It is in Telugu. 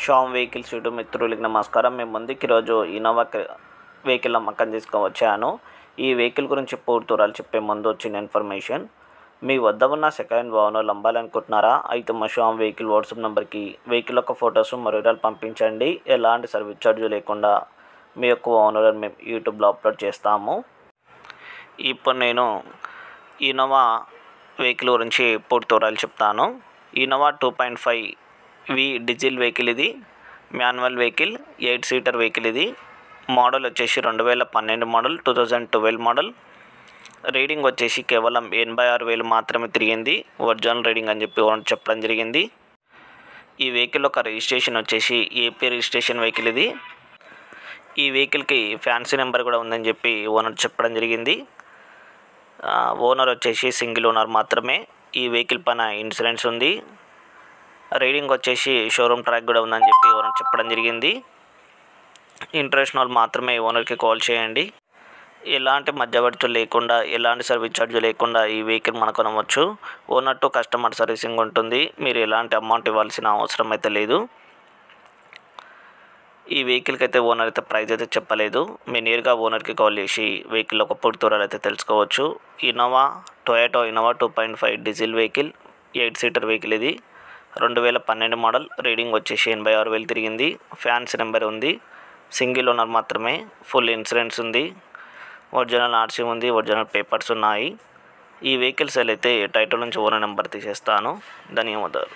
శ్యామ్ వెహికల్స్ యూట్యూబ్ మిత్రులకి నమస్కారం. మేము ముందుకు ఈరోజు ఇన్నోవా వెహికల్ అమ్మకం తీసుకువచ్చాను. ఈ వెహికల్ గురించి పూర్తి వివరాలు చెప్పే ముందు వచ్చిన ఇన్ఫర్మేషన్, మీ వద్ద ఉన్న సెకండ్ వాహనాలు అమ్మాలనుకుంటున్నారా? అయితే మా శ్యామ్ వెహికల్ వాట్సాప్ నెంబర్కి వెహికల్ యొక్క ఫొటోస్ మరియు వివరాలు పంపించండి. ఎలాంటి సర్వీస్ ఛార్జ్ లేకుండా మీ యొక్క వాహనాలను మేము యూట్యూబ్లో అప్లోడ్ చేస్తాము. ఇప్పుడు నేను ఇన్నోవా వెహికల్ గురించి పూర్తి వివరాలు చెప్తాను. ఇన్నోవా 2.5 డీజిల్ వెహికల్, ఇది మాన్యువల్ వెహికల్, 8 సీటర్ వెహికల్. ఇది మోడల్ వచ్చేసి 2012 మోడల్, 2012 మోడల్. రీడింగ్ వచ్చేసి కేవలం 86,000 మాత్రమే తిరిగింది. ఒరిజినల్ రీడింగ్ అని చెప్పి ఓనర్ చెప్పడం జరిగింది. ఈ వెహికల్ ఒక రిజిస్ట్రేషన్ వచ్చేసి ఏపీ రిజిస్ట్రేషన్ వెహికల్. ఇది ఈ వెహికల్కి ఫ్యాన్సీ నెంబర్ కూడా ఉందని చెప్పి ఓనర్ చెప్పడం జరిగింది. ఓనర్ వచ్చేసి సింగిల్ ఓనర్ మాత్రమే. ఈ వెహికల్ పైన ఇన్సూరెన్స్ ఉంది. రీడింగ్ వచ్చేసి షోరూమ్ ట్రాక్ కూడా ఉందని చెప్పి ఓనర్ చెప్పడం జరిగింది. ఇంట్రెస్ట్ వాళ్ళు మాత్రమే ఓనర్కి కాల్ చేయండి. ఎలాంటి మధ్యవర్తులు లేకుండా, ఎలాంటి సర్వీస్ ఛార్జ్ లేకుండా ఈ వెహికల్ మనకు కొనవచ్చు. ఓనర్ టు కస్టమర్ సర్వీసింగ్ ఉంటుంది. మీరు ఎలాంటి అమౌంట్ ఇవ్వాల్సిన అవసరం అయితే లేదు. ఈ వెహికల్కి అయితే ఓనర్ అయితే ప్రైస్ అయితే చెప్పలేదు. మీరు నేరుగా ఓనర్కి కాల్ చేసి వెహికల్ ఒక పూర్తి వివరాలు అయితే తెలుసుకోవచ్చు. Toyota Innova 2.5 diesel vehicle, 8 seater vehicle. ఇది 2012 మోడల్. రీడింగ్ వచ్చేసి 86,000 తిరిగింది. ఫ్యాన్సీ నెంబర్ ఉంది. సింగిల్ ఓనర్ మాత్రమే. ఫుల్ ఇన్సూరెన్స్ ఉంది. ఒరిజినల్ ఆర్సీ ఉంది. ఒరిజినల్ పేపర్స్ ఉన్నాయి. ఈ వెహికల్ సేల్ అయితే టైటిల్ నుంచి ఓనర్ నెంబర్ తీసేస్తాను. ధన్యవాదాలు.